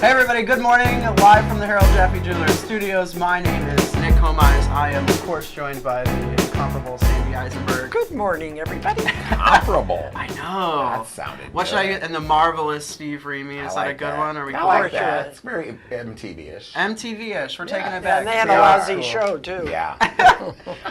Hey everybody, good morning. Live from the Harold Jaffe Jewelers Studios. My name is Nick. I am, of course, joined by the incomparable Sandy Eisenberg. Good morning, everybody. Comparable. I know. That sounded What good. should I get? And the marvelous Steve Remy. Is that a good one? Are we I cool? like that. It's very MTV-ish. MTV-ish. We're taking it Yeah, back. and they had We a are lousy cool. show, too. Yeah.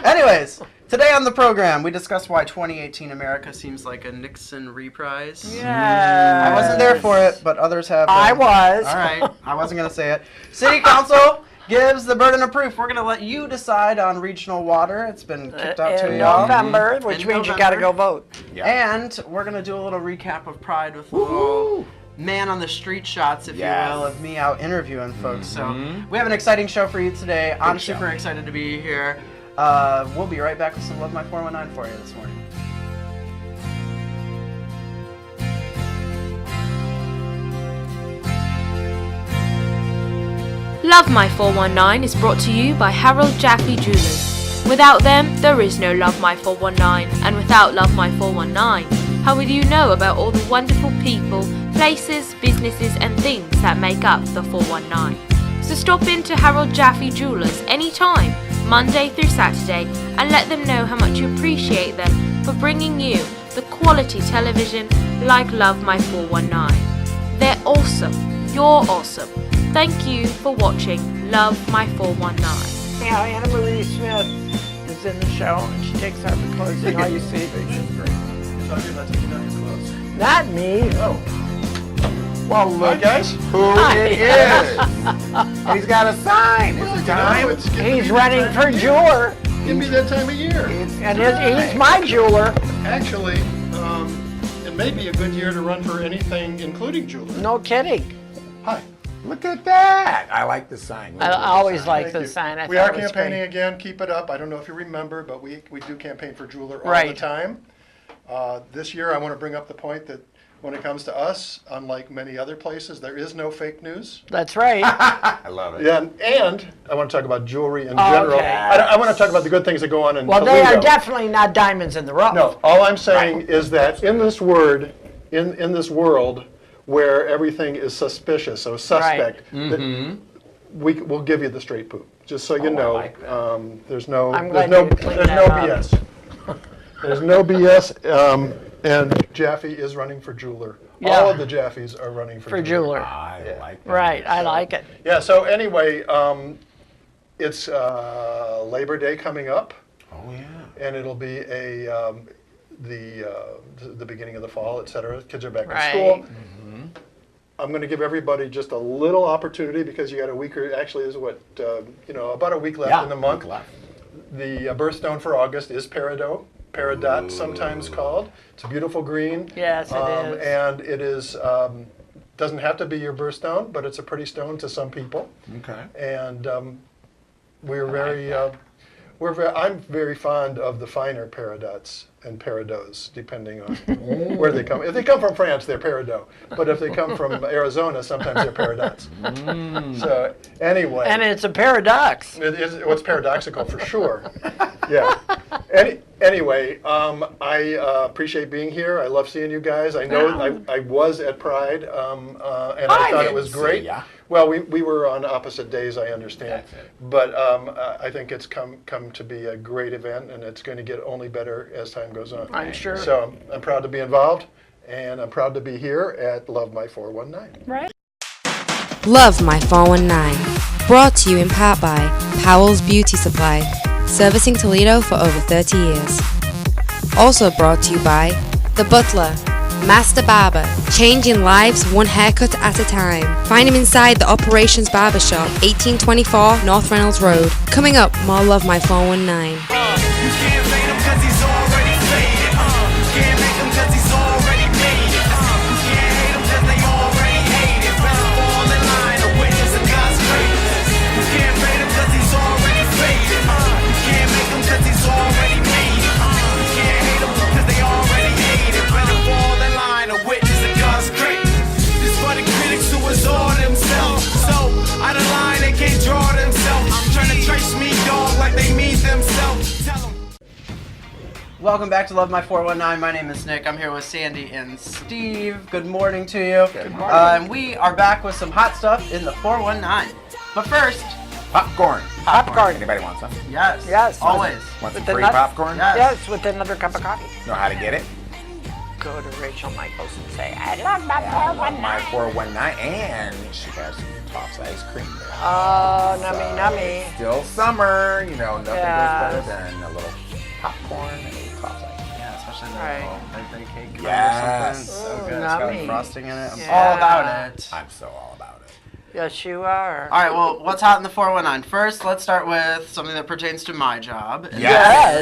Anyways, today on the program, we discuss why 2018 America seems like a Nixon reprise. Yeah. I wasn't there for it, but others have. I was. All right. I wasn't going to say it. City Council gives the burden of proof. We're going to let you decide on regional water. It's been kicked out to In y'all. November, which In means you got to go vote. Yeah. And we're going to do a little recap of Pride with a little man on the street shots, if Yes. you will, of me out interviewing folks. So we have an exciting show for you today. I'm show. super excited to be here. We'll be right back with some Love My 419 for you this morning. Love My 419 is brought to you by Harold Jaffe Jewelers. Without them, there is no Love My 419, and without Love My 419, how would you know about all the wonderful people, places, businesses and things that make up the 419? So stop into Harold Jaffe Jewelers anytime, Monday through Saturday, and let them know how much you appreciate them for bringing you the quality television like Love My 419. They're awesome. You're awesome. Thank you for watching Love My 419. Now, Anna Marie Smith is in the show, and she takes off her clothes. And all you see. Not me. Oh. Well, look at who it is. He's got a sign. It's time. He's running for jeweler, Give me that time of year. and he's my jeweler. Actually, it may be a good year to run for anything, including jewelry. No kidding. Hi. Look at that. I like the sign. I always like Thank the you. sign. I We thought are it was campaigning great. again. Keep it up. I don't know if you remember, but we do campaign for jeweler all the Right. time. This year, I want to bring up the point that when it comes to us, unlike many other places, there is no fake news. That's right. I love it. Yeah, and I want to talk about jewelry in Oh, general. okay. I want to talk about the good things that go on in Well, Toledo. they are definitely not diamonds in the rough. No, all I'm saying is that in this in this world where everything is suspicious, so suspect, that we'll give you the straight poop. Just so you know, like that. there's no I'm there's glad no you cleaned there's no that up. BS. There's no BS. And Jaffe is running for jeweler. Yeah. All of the Jaffes are running for jeweler. I like that. Right, I like it. Yeah. So anyway, it's Labor Day coming up. Oh, yeah. And it'll be the beginning of the fall, et cetera. Kids are back in Right. school. I'm going to give everybody just a little opportunity because you got a week, or actually, is what about a week left in the month. week left. The birthstone for August is peridot, sometimes called. It's a beautiful green. Yes, it is. And it is doesn't have to be your birthstone, but it's a pretty stone to some people. Okay. And we're very. I'm very fond of the finer peridots and peridots, depending on where they come. If they come from France, they're peridot. But if they come from Arizona, sometimes they're peridots. So anyway, And it's a paradox. what's paradoxical for sure. Yeah. Anyway, I appreciate being here. I love seeing you guys. I know I was at Pride, and I thought it was didn't see great. ya. Well, we were on opposite days, I understand. That's it. But I think it's come to be a great event, and it's going to get only better as time goes on. I'm sure. So I'm proud to be involved, and I'm proud to be here at Love My 419. Right. Love My 419. Brought to you in part by Powell's Beauty Supply, servicing Toledo for over 30 years. Also brought to you by The Butler, Master Barber, changing lives one haircut at a time. Find him inside the Operations Barbershop, 1824 North Reynolds Road. Coming up, more Love My 419. You can't fade him cause he's already faded. You can't make him cause he's already made it. You can't hate him cause they already hate it. Better fall in line or witness of God's greatness. You can't fade him cause he's already faded. You can't make him cause he's already made it. You can't hate him cause they already hate it. Better fall in line or witness of God's greatness. This for the critics who exalt themselves. So out of line they can't draw themselves. Trying to trace me, dog, like they mean themselves. Tell them. Welcome back to Love My 419. My name is Nick. I'm here with Sandy and Steve. Good morning to you. Good morning. And we are back with some hot stuff in the 419. But first, Popcorn. Popcorn. Anybody want some? yes, Yes. always. Want some With the free nuts? popcorn? Yes. Yes, with another cup of coffee. Know how to get it? Go to Rachel Michaels and say, I love my I love my 419. 419, and she has Tops ice cream there. Oh, nummy, So, nummy. it's still summer, you know, nothing Yes. goes better than a little popcorn and a Tops ice cream. Yeah, especially the Right. little birthday cake cone Yes. or something. So Ooh, good. It's got yummy. frosting in it. I'm Yeah. all about it. I'm so all about it. Yes, you are. All right, well, what's hot in the 419? First, let's start with something that pertains to my job. And Yes.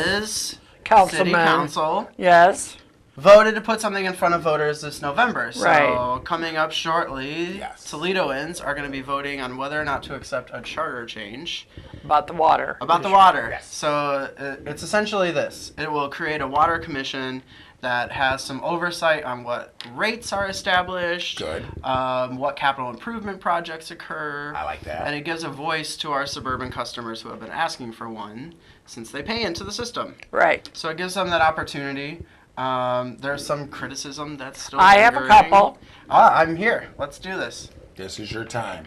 that is Councilman. City Council Yes. voted to put something in front of voters this November. So Right. coming up shortly, Yes. Toledoans are going to be voting on whether or not to accept a charter change About the water. about the water. Yes. So it's essentially this. It will create a water commission that has some oversight on what rates are established, Good. what capital improvement projects occur. I like that. And it gives a voice to our suburban customers who have been asking for one since they pay into the system. Right. So it gives them that opportunity. There's some criticism that's still I have a lingering. couple. I'm here. Let's do this. This is your time.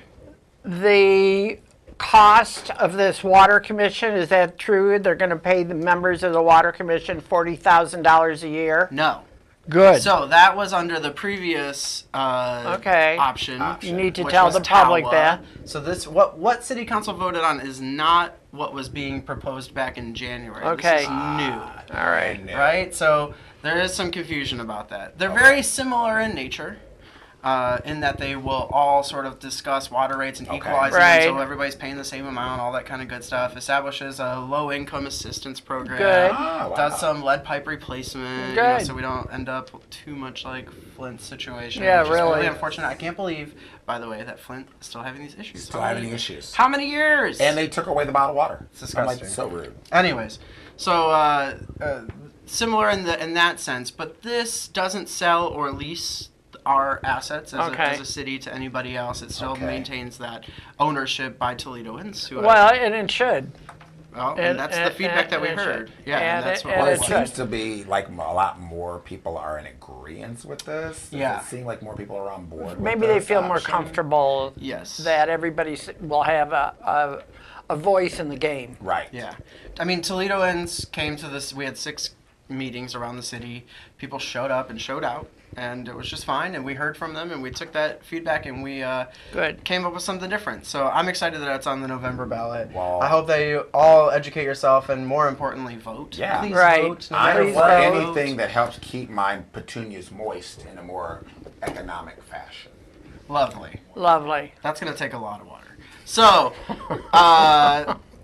The cost of this water commission, is that true? They're going to pay the members of the water commission $40,000 a year? No. Good. So that was under the previous Okay. option. You need to which tell was the public TAWA. that. So this what City Council voted on is not what was being proposed back in January. Okay. This is new. All right. And, Right? So there is some confusion about that. They're very similar in nature. In that they will all sort of discuss water rates and Okay. equalize Right. them so everybody's paying the same amount, all that kind of good stuff. Establishes a low-income assistance program. Good. Ah, wow. Does some lead pipe replacement, you know, Good. so we don't end up too much like Flint's situation. Yeah, which is really. unfortunate. I can't believe, by the way, that Flint is still having these issues. Still having issues. How many years? And they took away the bottled water. It's I'm like, disgusting. so rude. Anyways, so similar in that sense, but this doesn't sell or lease our assets as a city to anybody else. It still Okay. maintains that ownership by Toledoans. Who Well, and it should. and that's the feedback that we and it heard. should. Yeah, And and that's it- what and Well, we it it want. seems to be like a lot more people are in agreement with this. Does Yeah. it seem like more people are on board with Maybe they this feel more option? comfortable Yes. that everybody will have a voice in the game. Right. Yeah. I mean, Toledoans came to this. We had 6 meetings around the city. People showed up and showed out, and it was just fine. And we heard from them, and we took that feedback, and we Good. came up with something different. So I'm excited that it's on the November ballot. Wow. I hope that you all educate yourself, and more importantly, vote. Yeah. Please Right. vote. No I matter Please want what, vote. anything that helps keep my petunias moist in a more economic fashion. Lovely. Lovely. That's going to take a lot of water. So,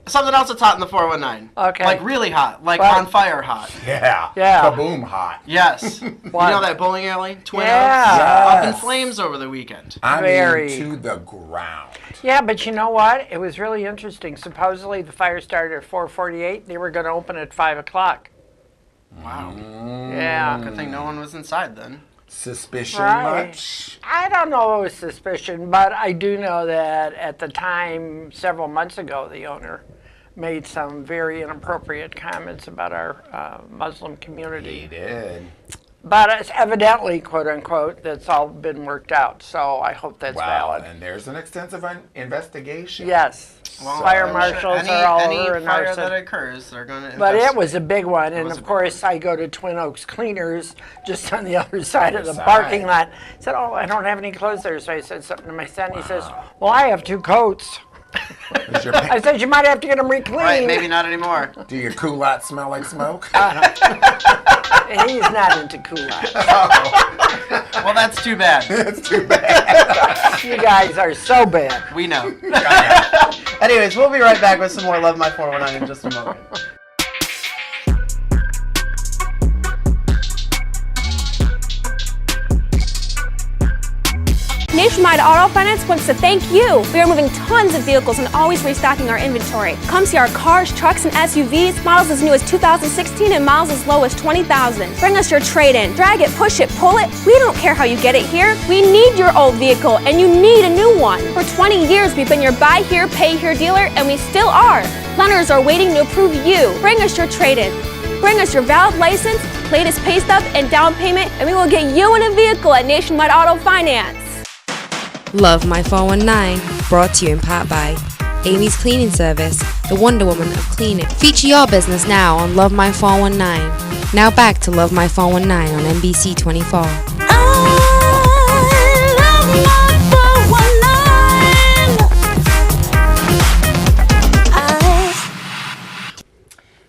something else that's hot in the 419. Okay. Like really hot. Like What? on fire hot. Yeah. Yeah. Kaboom hot. Yes. You What? know that bowling alley? Twin Yeah. Oaks? Up in Yes. flames over the weekend. I Very. mean, to the ground. Yeah, but you know what? It was really interesting. Supposedly the fire started at 4:48. They were going to open at 5 o'clock. Wow. Yeah. Good thing no one was inside then. Suspicion Right. much? I don't know if it was suspicion, but I do know that at the time, several months ago, the owner made some very inappropriate comments about our Muslim He community. did. But it's evidently, quote unquote, that's all been worked out. So I hope that's Wow. valid. And there's an extensive investigation. Yes. Well, Fire I'm marshals sure are all any over in fire our that city. occurs, they're going to But it was a big one, and was a of big course I go to Twin Oaks Cleaners just on the other side of the Other parking side. lot. I said, "Oh, I don't have any clothes there." So I said something to my son. He says, "Well, I have 2 coats." Is your I said, "You might have to get them recleaned." Right, maybe not anymore. do your culottes smell like smoke? And he's not into culottes. Well, that's too bad. It's too bad. You guys are so bad. We know. Anyways, we'll be right back with some more Love My 419 in just a moment. Nationwide Auto Finance wants to thank you. We are moving tons of vehicles and always restocking our inventory. Come see our cars, trucks, and SUVs, models as new as 2016 and miles as low as 20,000. Bring us your trade-in. Drag it, push it, pull it. We don't care how you get it here. We need your old vehicle, and you need a new one. For 20 years, we've been your buy here, pay here dealer, and we still are. Lenders are waiting to approve you. Bring us your trade-in. Bring us your valid license, latest pay stub, and down payment, and we will get you in a vehicle at Nationwide Auto Finance. Love My 419, brought to you in part by Amy's Cleaning Service, the Wonder Woman of cleaning. Feature your business now on Love My 419. Now back to Love My 419 on NBC 24.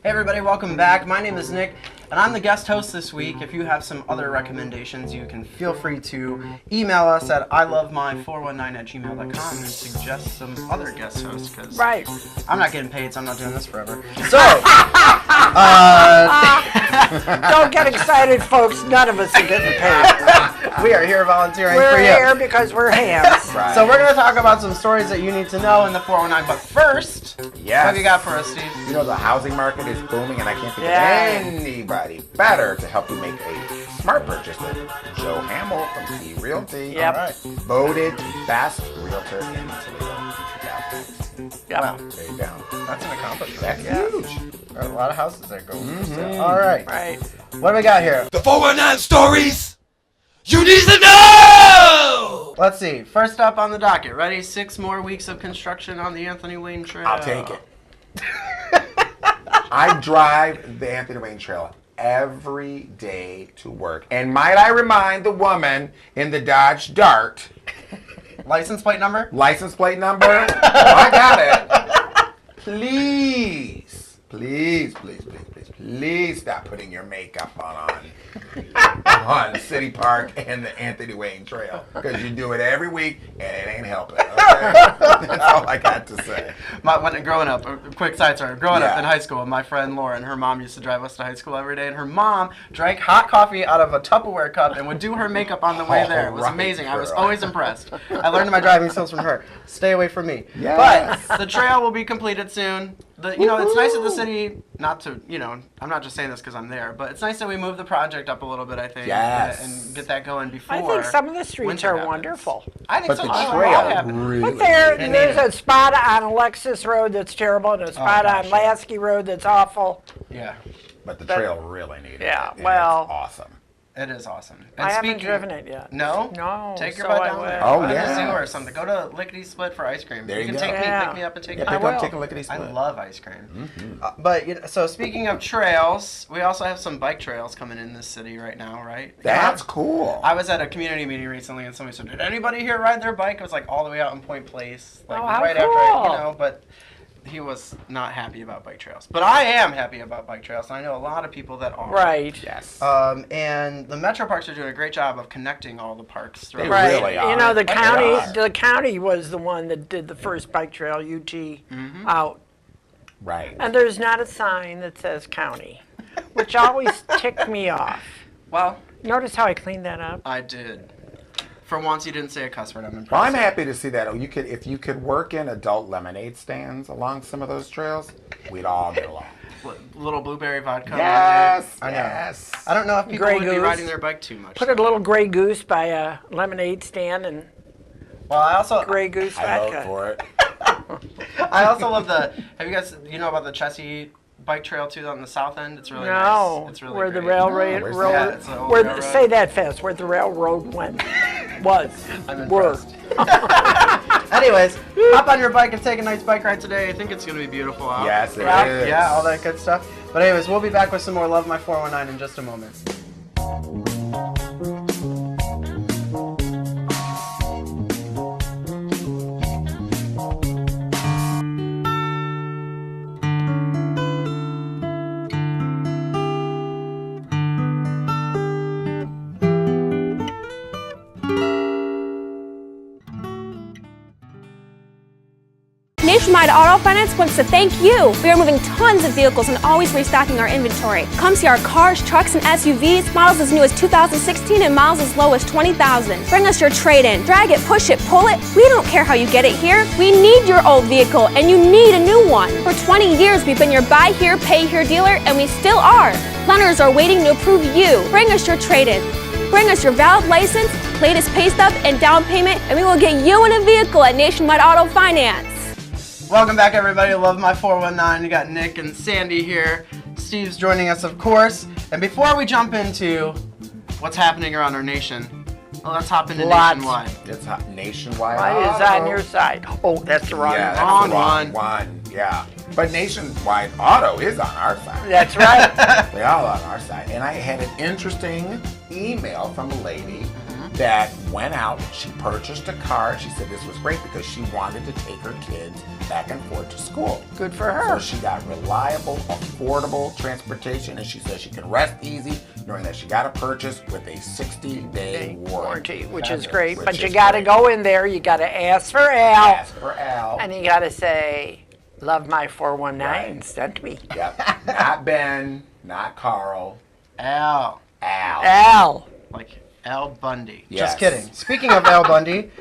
Hey everybody, welcome back. My name is Nick, and I'm the guest host this week. If you have some other recommendations, you can feel free to email us at ilovemy419@gmail.com and suggest some other guest hosts, because Right. I'm not getting paid, so I'm not doing this forever. So, Don't get excited, folks. None of us are getting paid. we are here volunteering We're for you. here because we're hams. Right. So we're going to talk about some stories that you need to know in the 419, but first, Yes. what have you got for us, Steve? You know, the housing market is booming, and I can't think Yeah. of anybody better to help you make a smart purchase than Joe Hamill from C Realty. Yep. All right. Voted best realtor in Toledo in 2016. Yep. Wow, There you go. that's an accomplishment. That's huge. There are a lot of houses that go for sale. All right. Right. What do we got here? The 419 stories you need to know! Let's see. First up on the docket. Ready? 6 more weeks of construction on the Anthony Wayne Trail. I'll take it. I drive the Anthony Wayne Trail every day to work. And might I remind the woman in the Dodge Dart, License plate number? license plate number? I got it. Please, please, please, please, please, please stop putting your makeup on City Park and the Anthony Wayne Trail, because you do it every week and it ain't helping. Okay? That's all I got to say. Growing up, a quick side story. Growing up Yeah. in high school, my friend Lauren, her mom used to drive us to high school every day, and her mom drank hot coffee out of a Tupperware cup and would do her makeup on the way there. It was Right, amazing. I was girl. always impressed. I learned my driving skills from her. Stay away from me. Yes. But the trail will be completed soon. It's nice that the city, I'm not just saying this because I'm there, but it's nice that we move the project up a little bit, I think, Yes. and get that going before. I think some of the streets winter are happens. wonderful. I think But so. the too. I love trail it happening. really. But there's need it. a spot on Alexis Road that's terrible, and a spot gosh, on yeah. Lasky Road that's awful. Yeah, But the trail really needed Yeah, it. and well- it's awesome. it is awesome. And I haven't speaking- driven it yet. No? No, Take your so butt I down will. there. Oh, Go to the yeah. zoo or something. Go to Lickety Split for ice cream. There you can go. take me, Yeah. pick me up and take Yeah, me. pick will. up, take a lickety I split. love ice cream. So speaking of trails, we also have some bike trails coming in this city right now, right? That's cool. I was at a community meeting recently, and somebody said, "Did anybody here ride their bike?" It was like all the way out in Point Place, like Oh, how right cool. after, but he was not happy about bike trails. But I am happy about bike trails, and I know a lot of people that are. Right. Yes. And the metro parks are doing a great job of connecting all the parks throughout. They Right. really are. You know, the They county, are. the county was the one that did the first bike trail, UT, out. Right. And there's not a sign that says county, which always ticked me off. Well, Notice how I cleaned that up? I did. For once, you didn't say a cuss word. I'm impressed. Well, I'm happy to see that. If you could work in adult lemonade stands along some of those trails, we'd all get along. Little blueberry vodka. Yes. I know. Yes. I don't know if people Grey would be Goose. riding their bike too much. Put a little Grey Goose by a lemonade stand and Well, I also Grey Goose I vote vodka. for it. I also love the. Have you guys know about the Chessie bike trail too on the south end? It's really No, nice. It's really where the great. railroad, where's road, that? Yeah, it's an old where railroad. say that fast, where the railroad went, was, I'm were. impressed. Anyways, hop on your bike and take a nice bike ride today. I think it's gonna be beautiful out. Yes, it Yeah. is. Yeah, all that good stuff. But anyways, we'll be back with some more Love My 419 in just a moment. Nationwide Auto Finance wants to thank you. We are moving tons of vehicles and always restocking our inventory. Come see our cars, trucks, and SUVs, models as new as 2016 and miles as low as 20,000. Bring us your trade-in. Drag it, push it, pull it. We don't care how you get it here. We need your old vehicle, and you need a new one. For 20 years, we've been your buy here, pay here dealer, and we still are. Lenders are waiting to approve you. Bring us your trade-in. Bring us your valid license, latest pay stub, and down payment, and we will get you in a vehicle at Nationwide Auto Finance. Welcome back, everybody. Love My 419. You got Nick and Sandy here. Steve's joining us, of course. And before we jump into what's happening around our nation, let's hop into Lots. Nationwide. It's hot nationwide. What is on your side? Oh, that's the wrong Yeah, that's Wrong the wrong one. one. Yeah. But nationwide auto is on our side. That's right. They're all on our side. And I had an interesting email from a lady that went out. She purchased a car. She said this was great because she wanted to take her kids back and forth to school. Good for So her. she got reliable, affordable transportation, and she says she can rest easy knowing that she got a purchase with a 60-day warranty. Which is great. Which But you is got to great. go in there. You got to ask for Al. Ask for Al. And you got to say, love my 419 Right. sent me. Yep. Not Ben, not Carl, Al. Al. Al. Like Al Bundy. Yes. Just kidding. Speaking of Al Bundy,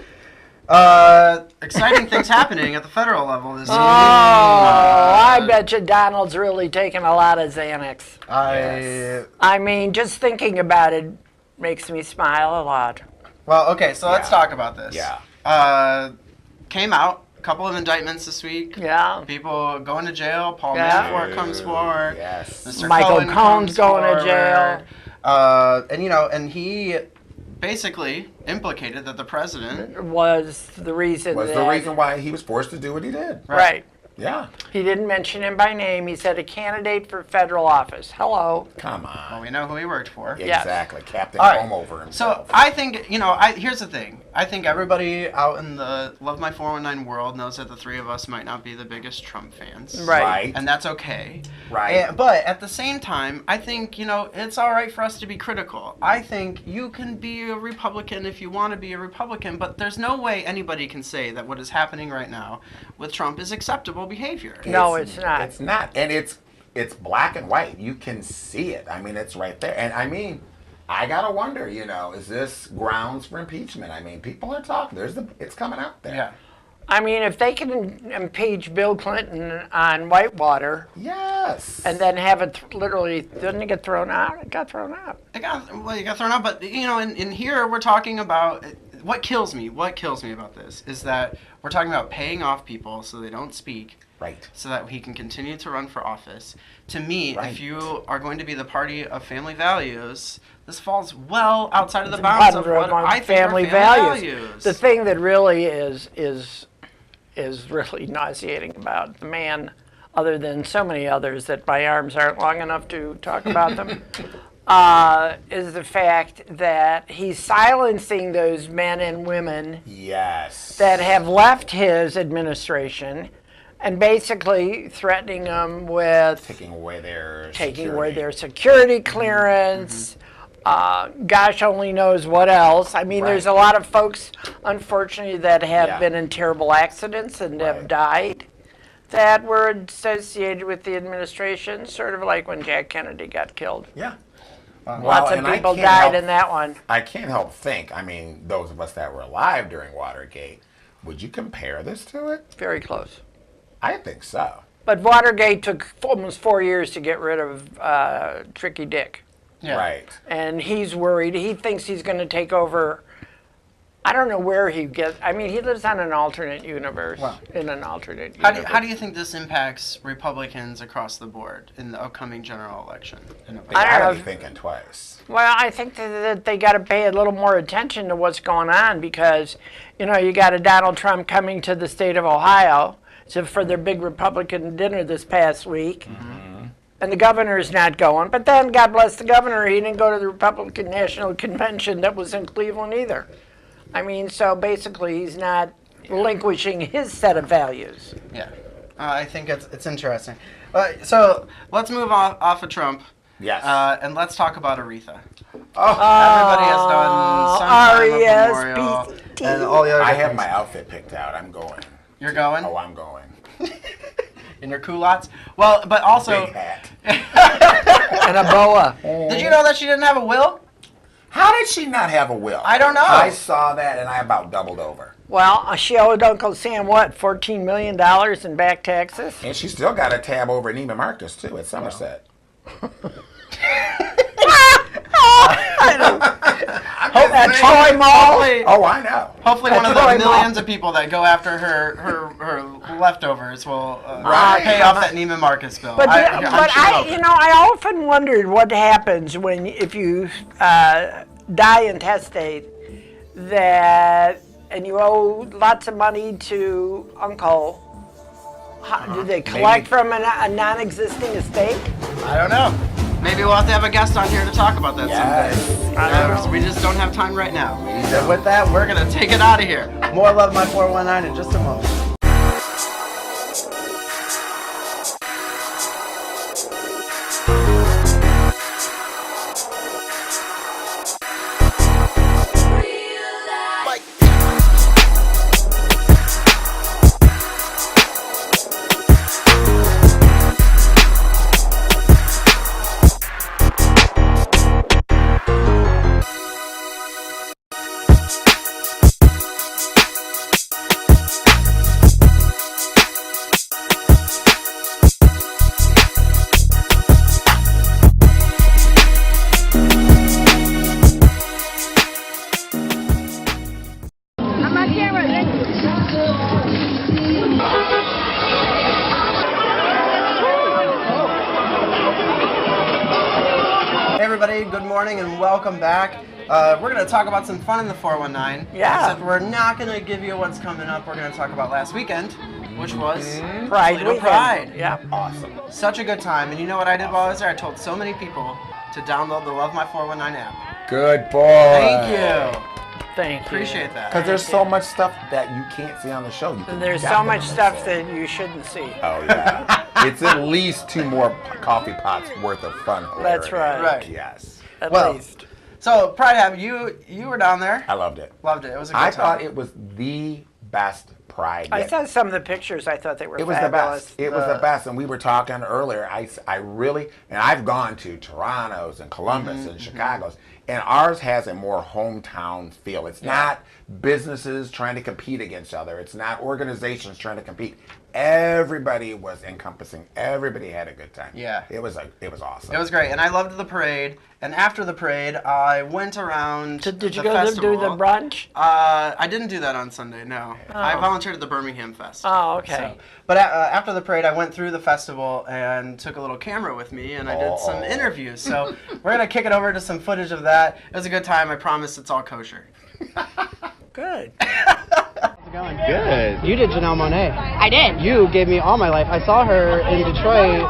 exciting things happening at the federal level this Oh, year. I bet you Donald's really taking a lot of Xanax. I mean, just thinking about it makes me smile a lot. Well, okay, so let's Yeah. talk about this. Yeah. Came out, a couple of indictments this week. Yeah. People going to jail. Paul Yeah. Manafort comes forward. Yes. Mr. Michael Cohen Cohen's comes going to jail. forward. And he basically implicated that the president. Was the reason Was that, the reason why he was forced to do what he did. Right. Yeah. He didn't mention him by name. He said a candidate for federal office. Hello. Come Well, on. we know who he worked for. Yes. Exactly. Captain All right. Home over So himself. I think, here's the thing. I think everybody out in the Love My 419 world knows that the three of us might not be the biggest Trump fans. Right. And that's okay. Right. But at the same time, I think, it's all right for us to be critical. I think you can be a Republican if you want to be a Republican, but there's no way anybody can say that what is happening right now with Trump is acceptable behavior. No, it's not. It's not. And it's black and white. You can see it. I mean, it's right there. And I mean, I gotta wonder, is this grounds for impeachment? I mean, people are talking. It's coming out there. Yeah. I mean, if they can impeach Bill Clinton on Whitewater Yes. and then have it literally, didn't it get thrown out? It got thrown out. You got thrown out, but in here we're talking about what kills me about this is that we're talking about paying off people so they don't speak, Right. so that he can continue to run for office. To me, Right. if you are going to be the party of family values, this falls well outside of the bounds of what I think are family values. The thing that really is really nauseating about the man, other than so many others that my arms aren't long enough to talk about them, is the fact that he's silencing those men and women Yes. that have left his administration and basically threatening them with taking away their security clearance. Gosh only knows what else. I mean, there's a lot of folks, unfortunately, that have been in terrible accidents and have died that were associated with the administration, sort of like when Jack Kennedy got killed. Yeah. Lots of people died in that one. I can't help think, I mean, those of us that were alive during Watergate, would you compare this to it? Very close. I think so. But Watergate took almost 4 years to get rid of Tricky Dick. Yeah. Right. And he's worried. He thinks he's going to take over. I don't know where he gets. I mean, he lives on an alternate universe. In an alternate universe. How do you think this impacts Republicans across the board in the upcoming general election? They I don't gotta know. be thinking twice. Well, I think that they got to pay a little more attention to what's going on because, you got a Donald Trump coming to the state of Ohio for their big Republican dinner this past week. And the governor's not going. But then, God bless the governor, he didn't go to the Republican National Convention that was in Cleveland either. I mean, so basically he's not relinquishing his set of values. Yeah. I think it's interesting. So let's move off of Trump. Yes. And let's talk about Aretha. Everybody has done some time of memorial and all the other I good have things. my outfit picked out. I'm going. You're going? Oh, I'm going. In your culottes? Well, but also, Big hat. And a boa. did you know that she didn't have a will? How did she not have a will? I don't know. I saw that and I about doubled over. Well, she owed Uncle Sam, what, $14 million in back taxes? And she still got a tab over at Neiman Marcus, too, at Somerset. At Troy Mall. Oh, I know. Hopefully one of Troy the Mall. millions of people that go after her leftovers will Right. pay off that Neiman Marcus bill. But, I'm sure they'll- I often wondered what happens if you die intestate, and you owe lots of money to Uncle. Do they collect from a non-existing estate? I don't know. Maybe we'll have to have a guest on here to talk about that someday. We just don't have time right now. So with that, we're going to take it out of here. More Love My 419 in just a moment. Hey everybody, good morning and welcome back. We're going to talk about some fun in the 419. Yeah. Except we're not going to give you what's coming up. We're going to talk about last weekend, which was Pride Toledo weekend. Pride. Yeah. Awesome. Such a good time. And you know what I did while I was there? I told so many people to download the Love My 419 app. Good boy. Thank you. Thank you. Appreciate that. Because there's so much stuff that you can't see on the show. You can There's so definitely much stuff see. that you shouldn't see. Oh, yeah. It's at least 2 more coffee pots worth of fun. That's hilarity. right. Right. Yes. At Well, least. So, Pride Hab, you were down there. I loved it. Loved it. It was a good I time. thought it was the best Pride I yet. saw some of the pictures. I thought they were It was fabulous. the best. It was the best. And we were talking earlier. I really, and I've gone to Toronto's and Columbus and Chicago's, and ours has a more hometown feel. It's not businesses trying to compete against each other. It's not organizations trying to compete. Everybody was encompassing. Everybody had a good time. Yeah. It was awesome. It was great, and I loved the parade. And after the parade, I went around Did you the go festival. do the brunch? I didn't do that on Sunday, no. I volunteered at the Birmingham Fest. Oh, okay. But after the parade, I went through the festival and took a little camera with me, and I did some interviews. So we're going to kick it over to some footage of that. It was a good time. I promise it's all kosher. Good. How's it going? Good. You did Janelle Monáe. I did. You gave me all my life. I saw her in Detroit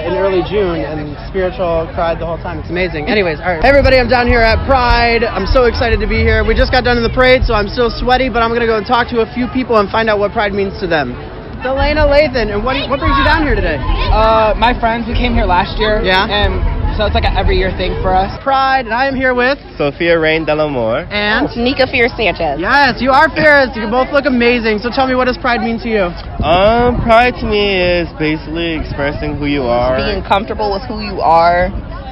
in early June, and Spiritual cried the whole time. It's amazing. Anyways, all right. Hey everybody, I'm down here at Pride. I'm so excited to be here. We just got done in the parade, so I'm still sweaty, but I'm going to go and talk to a few people and find out what Pride means to them. Delana Lathan, and what brings you down here today? My friends, we came here last year. Yeah. And so it's like an every year thing for us. Pride, and I am here with... Sophia Rain Delamore. And... Nika Fierce Sanchez. Yes, you are fierce. You both look amazing. So tell me, what does Pride mean to you? Pride to me is basically expressing who you are. Being comfortable with who you are,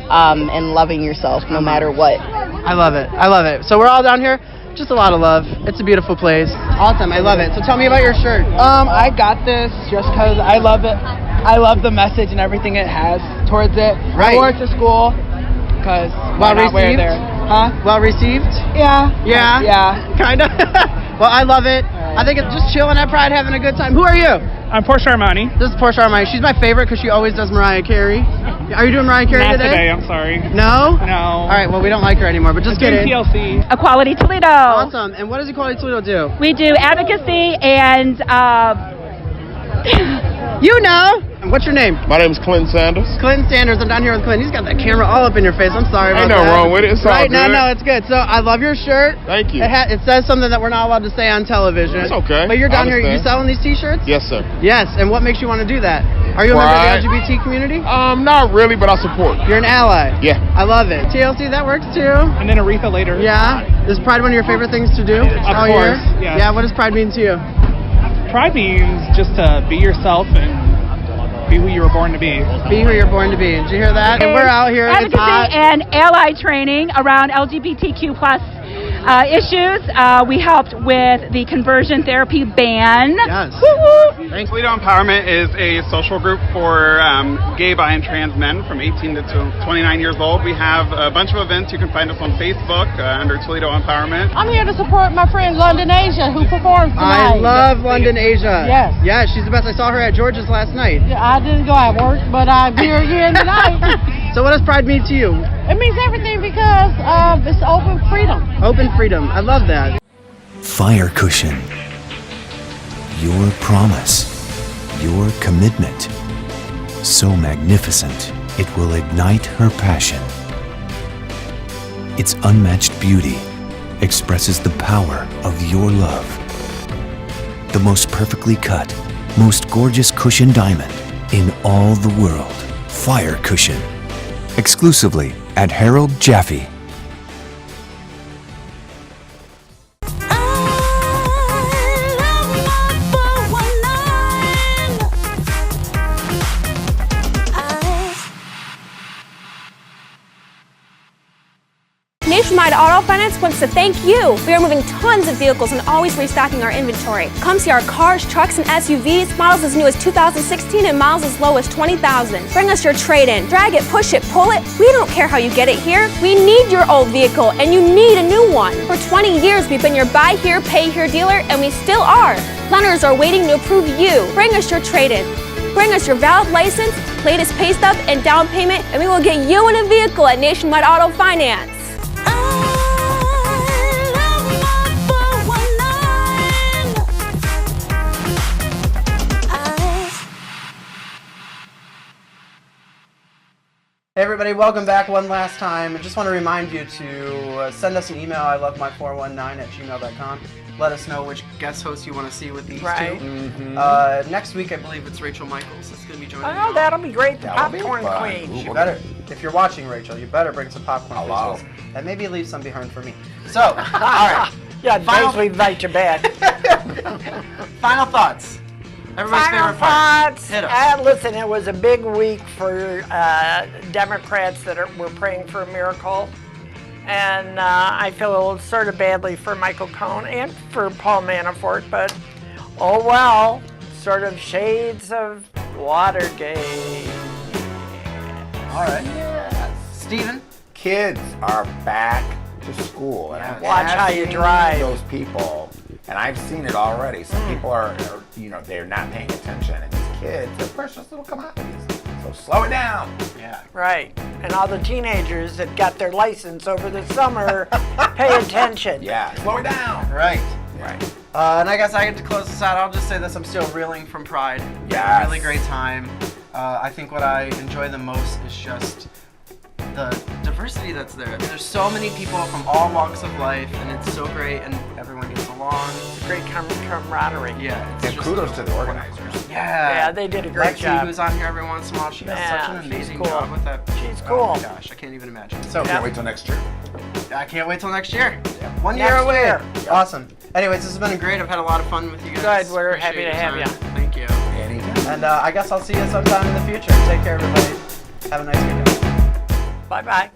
and loving yourself no matter what. I love it. I love it. So we're all down here. Just a lot of love. It's a beautiful place. Awesome. I love it. So tell me about your shirt. I got this just because I love it. I love the message and everything it has towards it. Right. I wore it to school because Well why not wear it received? there? Huh? Well received? Yeah. Yeah? Yeah. Kind of. Well, I love it. I think it's just chilling at Pride, having a good time. Who are you? I'm Portia Armani. This is Portia Armani. She's my favorite because she always does Mariah Carey. Are you doing Mariah Carey Not today? today, I'm sorry. No? No. All right, well, we don't like her anymore, but just kidding. TLC. Equality Toledo. Awesome. And what does Equality Toledo do? We do advocacy and You know. And what's your name? My name is Clinton Sanders. Clinton Sanders. I'm down here with Clinton. He's got that camera all up in your face. I'm sorry about Ain't that. nothing wrong with it. It's all Right? No, good. no, it's good. So I love your shirt. Thank you. It says something that we're not allowed to say on television. It's okay. But you're I down here. You understand. selling these T-shirts? Yes, sir. Yes. And what makes you want to do that? Are you a member Pride. of the LGBT community? Not really, but I support. You're an ally. Yeah. I love it. TLC, that works too. And then Aretha later. Yeah. Is Pride one of your favorite things to do all year? course, yes. Yeah. What does Pride mean to you? Pride means just to be yourself and be who you were born to be. Be who you're born to be. Did you hear that? And we're out here. It's advocacy hot. and ally training around LGBTQ plus issues. We helped with the conversion therapy ban. Yes. Toledo Empowerment is a social group for gay, bi, and trans men from 18 to 29 years old. We have a bunch of events. You can find us on Facebook under Toledo Empowerment. I'm here to support my friend London Asia, who performs I tonight. love London Asia. Yes. Yeah, she's the best. I saw her at George's last night. I didn't go at work, but I'm here again tonight. So what does Pride mean to you? It means everything because it's open freedom. Open freedom. I love that. Fire cushion. Your promise. Your commitment. So magnificent, it will ignite her passion. Its unmatched beauty expresses the power of your love. The most perfectly cut, most gorgeous cushion diamond in all the world. Fire cushion. Exclusively at Harold Jaffe. Nationwide Auto Finance wants to thank you. We are moving tons of vehicles and always restocking our inventory. Come see our cars, trucks, and SUVs, models as new as 2016 and miles as low as 20,000. Bring us your trade-in. Drag it, push it, pull it. We don't care how you get it here. We need your old vehicle, and you need a new one. For 20 years, we've been your buy here, pay here dealer, and we still are. Lenders are waiting to approve you. Bring us your trade-in. Bring us your valid license, latest pay stub, and down payment, and we will get you in a vehicle at Nationwide Auto Finance. Hey everybody, welcome back one last time. I just want to remind you to send us an email, ilovemy419@gmail.com. Let us know which guest hosts you want to see with these two. Mm-hmm. Next week, I believe it's Rachel Michaels that's going to be joining us. Oh, that'll be great. The That'll be popcorn fun. queen. You better, if you're watching, Rachel, you better bring some popcorn Hello. for us, and maybe leave some behind for me. So, all right. Yeah, Final- basically invite you back. Final thoughts. Everybody's Final favorite part. thoughts. Hit us. Listen, it was a big week for Democrats that were praying for a miracle. And I feel sort of badly for Michael Cohen and for Paul Manafort, but oh well, sort of shades of Watergate. All right. Steven? Kids are back to school. And Watch how you drive. Those people, and I've seen it already. Some people are, they're not paying attention. And these kids, they're precious little commodities. So slow it down. Yeah. Right. And all the teenagers that got their license over the summer, pay attention. Yeah, slow it down. Right. Right. And I guess I get to close this out. I'll just say this, I'm still reeling from Pride. Yes. Really great time. I think what I enjoy the most is just the diversity that's there. There's so many people from all walks of life, and it's so great, and everyone gets along. It's a great camaraderie. Yeah. It's And just kudos to the organizers. Yeah. Yeah, they did a great Lexi, job. who's on here every once in a while, she does Yeah, such an she's amazing cool. job with that. She's Oh cool. my gosh, I can't even imagine. So Can't wait till next year. I can't wait till next year. Yeah. 1 year Next away. year. Awesome. Anyways, this has been great. I've had a lot of fun with you guys. Good, we're Appreciate happy to your have time. Thank you. Anytime. And I guess I'll see you sometime in the future. Take care, everybody. Have a nice weekend. Bye-bye.